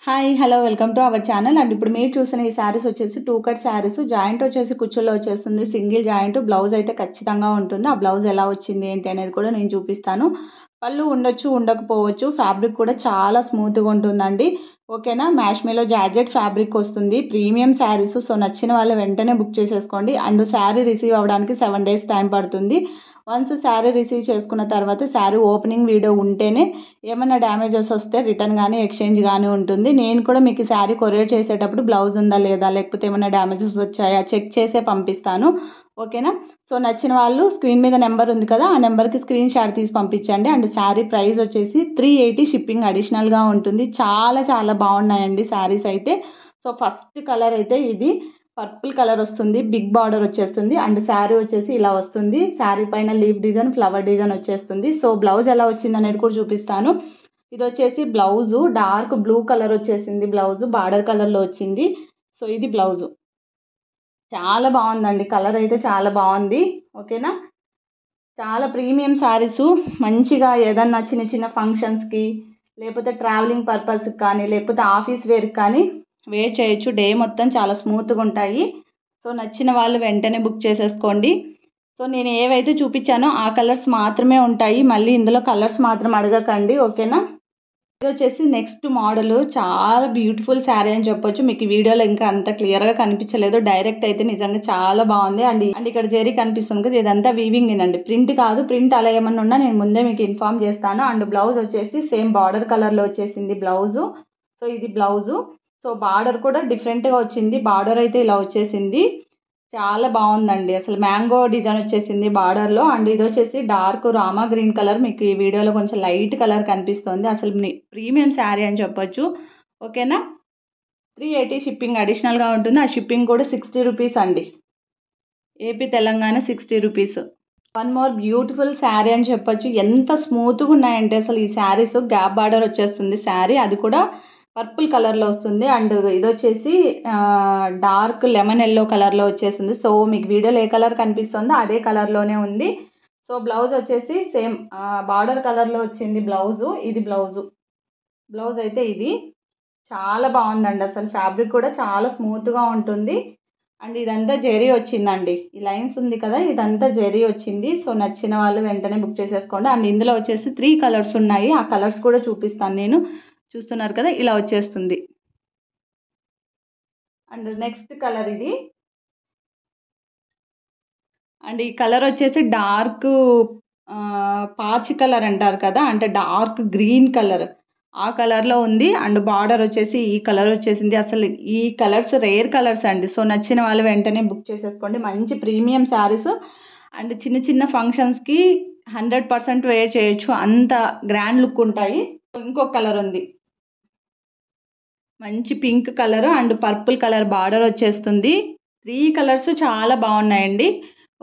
Hi hello welcome to our channel. And ఇప్పుడు మీరు చూసిన ఈ శారీస్ వచ్చేసి 2 కట్ శారీస్. జాయింట్ వచ్చేసి కుచ్చుల్లో వచ్చేస్తుంది, సింగిల్ జాయింట్. బ్లౌజ్ అయితే ఖచ్చితంగా ఉంటుంది. ఆ బ్లౌజ్ ఎలా వచ్చింది ఏంటి అనేది కూడా నేను చూపిస్తాను. పళ్ళు ఉండొచ్చు, ఉండకపోవచ్చు. ఫ్యాబ్రిక్ కూడా చాలా స్మూత్గా ఉంటుందండి. ఓకేనా. మ్యాష్మేలో జార్జెట్ ఫ్యాబ్రిక్ వస్తుంది. ప్రీమియం శారీస్. సో నచ్చిన వాళ్ళు వెంటనే బుక్ చేసేసుకోండి. అండ్ శారీ రిసీవ్ అవ్వడానికి 7 days టైం పడుతుంది. వన్స్ శారీ రిసీవ్ చేసుకున్న తర్వాత శారీ ఓపెనింగ్ వీడియో ఉంటేనే ఏమైనా డ్యామేజెస్ వస్తే రిటర్న్ కానీ ఎక్స్చేంజ్ కానీ ఉంటుంది. నేను కూడా మీకు శారీ కొరియర్ చేసేటప్పుడు బ్లౌజ్ ఉందా లేదా, లేకపోతే ఏమైనా డ్యామేజెస్ వచ్చాయా చెక్ చేసే పంపిస్తాను. ఓకేనా. సో నచ్చిన వాళ్ళు స్క్రీన్ మీద నెంబర్ ఉంది కదా, ఆ నెంబర్కి స్క్రీన్ షాట్ తీసి పంపించండి. అండ్ శారీ ప్రైస్ వచ్చేసి 380 షిప్పింగ్ అడిషనల్గా ఉంటుంది. చాలా చాలా బాగున్నాయండి శారీస్ అయితే. సో ఫస్ట్ కలర్ అయితే ఇది పర్పుల్ కలర్ వస్తుంది, బిగ్ బార్డర్ వచ్చేస్తుంది. అండ్ శారీ వచ్చేసి ఇలా వస్తుంది. శారీ పైన లీఫ్ డిజైన్, ఫ్లవర్ డిజైన్ వచ్చేస్తుంది. సో బ్లౌజ్ ఎలా వచ్చింది అనేది కూడా చూపిస్తాను. ఇది వచ్చేసి బ్లౌజు డార్క్ బ్లూ కలర్ వచ్చేసింది. బ్లౌజు బార్డర్ కలర్లో వచ్చింది. సో ఇది బ్లౌజు. చాలా బాగుందండి, కలర్ అయితే చాలా బాగుంది. ఓకేనా. చాలా ప్రీమియం శారీసు. మంచిగా ఏదన్నా చిన్న చిన్న ఫంక్షన్స్కి, లేకపోతే ట్రావెలింగ్ పర్పస్కి కానీ, లేకపోతే ఆఫీస్ వేర్కి కానీ వేర్ చేయొచ్చు. డే మొత్తం చాలా స్మూత్గా ఉంటాయి. సో నచ్చిన వాళ్ళు వెంటనే బుక్ చేసేసుకోండి. సో నేను ఏవైతే చూపించానో ఆ కలర్స్ మాత్రమే ఉంటాయి. మళ్ళీ ఇందులో కలర్స్ మాత్రం అడగకండి. ఓకేనా. ఇది వచ్చేసి నెక్స్ట్ మోడల్. చాలా బ్యూటిఫుల్ శారీ అని చెప్పొచ్చు. మీకు ఈ వీడియోలో ఇంకా అంత క్లియర్గా కనిపించలేదు, డైరెక్ట్ అయితే నిజంగా చాలా బాగుంది. అండ్ ఇక్కడ జెరీ కనిపిస్తుంది కదా, ఇదంతా వీవింగ్ ఏనండి, ప్రింట్ కాదు. ప్రింట్ అలా ఏమన్నా ఉన్నా నేను ముందే మీకు ఇన్ఫామ్ చేస్తాను. అండ్ బ్లౌజ్ వచ్చేసి సేమ్ బార్డర్ కలర్లో వచ్చేసింది బ్లౌజు. సో ఇది బ్లౌజు. సో బార్డర్ కూడా డిఫరెంట్గా వచ్చింది. బార్డర్ అయితే ఇలా వచ్చేసింది. చాలా బాగుందండి. అసలు మ్యాంగో డిజైన్ వచ్చేసింది బార్డర్లో. అండ్ ఇది వచ్చేసి డార్క్ రామా గ్రీన్ కలర్. మీకు ఈ వీడియోలో కొంచెం లైట్ కలర్ కనిపిస్తుంది. అసలు ప్రీమియం శారీ అని చెప్పొచ్చు. ఓకేనా. 380 షిప్పింగ్ అడిషనల్గా ఉంటుంది. ఆ షిప్పింగ్ కూడా 60 రూపీస్ అండి. AP Telangana 60 rupees. One more beautiful sari అని చెప్పొచ్చు. ఎంత స్మూత్గా ఉన్నాయంటే అసలు ఈ శారీస్. గ్యాప్ బార్డర్ వచ్చేస్తుంది శారీ, అది కూడా పర్పుల్ కలర్లో వస్తుంది. అండ్ ఇది వచ్చేసి డార్క్ లెమన్ ఎల్లో కలర్లో వచ్చేసింది. సో మీకు వీడియోలో ఏ కలర్ కనిపిస్తుందో అదే కలర్లోనే ఉంది. సో బ్లౌజ్ వచ్చేసి సేమ్ బార్డర్ కలర్లో వచ్చింది బ్లౌజు. ఇది బ్లౌజు. బ్లౌజ్ అయితే ఇది చాలా బాగుందండి. అసలు ఫ్యాబ్రిక్ కూడా చాలా స్మూత్గా ఉంటుంది. అండ్ ఇదంతా జెరీ వచ్చిందండి. ఈ లైన్స్ ఉంది కదా, ఇదంతా జెరీ వచ్చింది. సో నచ్చిన వాళ్ళు వెంటనే బుక్ చేసేసుకోండి. అండ్ ఇందులో వచ్చేసి 3 కలర్స్ ఉన్నాయి. ఆ కలర్స్ కూడా చూపిస్తాను నేను. చూస్తున్నారు కదా, ఇలా వచ్చేస్తుంది. అండ్ నెక్స్ట్ కలర్ ఇది. అండ్ ఈ కలర్ వచ్చేసి డార్క్ పాచి కలర్ అంటారు కదా, అంటే డార్క్ గ్రీన్ కలర్, ఆ కలర్లో ఉంది. అండ్ బార్డర్ వచ్చేసి ఈ కలర్ వచ్చేసింది. అసలు ఈ కలర్స్ రేర్ కలర్స్ అండి. సో నచ్చిన వాళ్ళు వెంటనే బుక్ చేసేసుకోండి. మంచి ప్రీమియం శారీస్. అండ్ చిన్న చిన్న ఫంక్షన్స్కి 100% వేర్ చేయొచ్చు, అంత గ్రాండ్ లుక్ ఉంటాయి. ఇంకొక కలర్ ఉంది, మంచి pink colour and purple colour border వచ్చేస్తుంది. 3 కలర్స్ చాలా బాగున్నాయండి.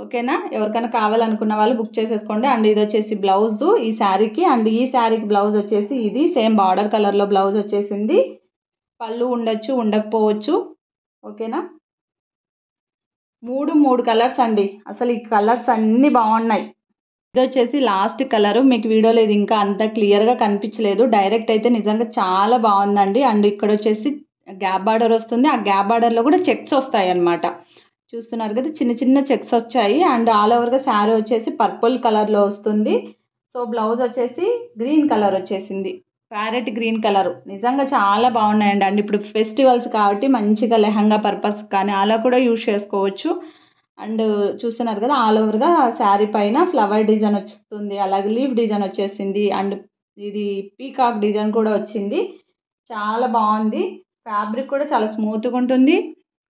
ఓకేనా. ఎవరికైనా కావాలనుకున్న వాళ్ళు బుక్ చేసేసుకోండి. అండ్ ఇది వచ్చేసి బ్లౌజ్ ఈ శారీకి. అండ్ ఈ శారీకి బ్లౌజ్ వచ్చేసి ఇది సేమ్ బార్డర్ కలర్లో బ్లౌజ్ వచ్చేసింది. పళ్ళు ఉండొచ్చు, ఉండకపోవచ్చు. ఓకేనా. మూడు కలర్స్ అండి. అసలు ఈ కలర్స్ అన్నీ బాగున్నాయి. ఇది వచ్చేసి లాస్ట్ కలరు. మీకు వీడియోలో ఇది ఇంకా అంత క్లియర్గా కనిపించలేదు, డైరెక్ట్ అయితే నిజంగా చాలా బాగుందండి. అండ్ ఇక్కడ వచ్చేసి గ్యాప్ బార్డర్ వస్తుంది. ఆ గ్యాప్ బార్డర్లో కూడా చెక్స్ వస్తాయి అన్నమాట. చూస్తున్నారు కదా, చిన్న చిన్న చెక్స్ వచ్చాయి. అండ్ ఆల్ ఓవర్గా శారీ వచ్చేసి పర్పుల్ కలర్లో వస్తుంది. సో బ్లౌజ్ వచ్చేసి గ్రీన్ కలర్ వచ్చేసింది, ప్యారెట్ గ్రీన్ కలర్. నిజంగా చాలా బాగున్నాయండి. అండ్ ఇప్పుడు ఫెస్టివల్స్ కాబట్టి మంచిగా లెహంగా పర్పస్ కానీ అలా కూడా యూజ్ చేసుకోవచ్చు. అండ్ చూస్తున్నారు కదా, ఆల్ ఓవర్గా శారీ పైన ఫ్లవర్ డిజైన్ వచ్చేస్తుంది, అలాగే లీఫ్ డిజైన్ వచ్చేసింది. అండ్ ఇది పీకాక్ డిజైన్ కూడా వచ్చింది. చాలా బాగుంది. ఫ్యాబ్రిక్ కూడా చాలా స్మూత్గా ఉంటుంది.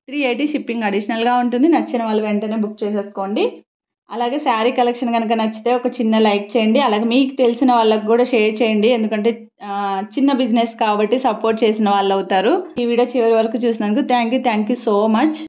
380 షిప్పింగ్ అడిషనల్గా ఉంటుంది. నచ్చిన వాళ్ళు వెంటనే బుక్ చేసేసుకోండి. అలాగే శారీ కలెక్షన్ కనుక నచ్చితే ఒక చిన్న లైక్ చేయండి. అలాగే మీకు తెలిసిన వాళ్ళకి కూడా షేర్ చేయండి, ఎందుకంటే చిన్న బిజినెస్ కాబట్టి సపోర్ట్ చేసిన వాళ్ళు అవుతారు. ఈ వీడియో చివరి వరకు చూసినందుకు థ్యాంక్ యూ సో మచ్.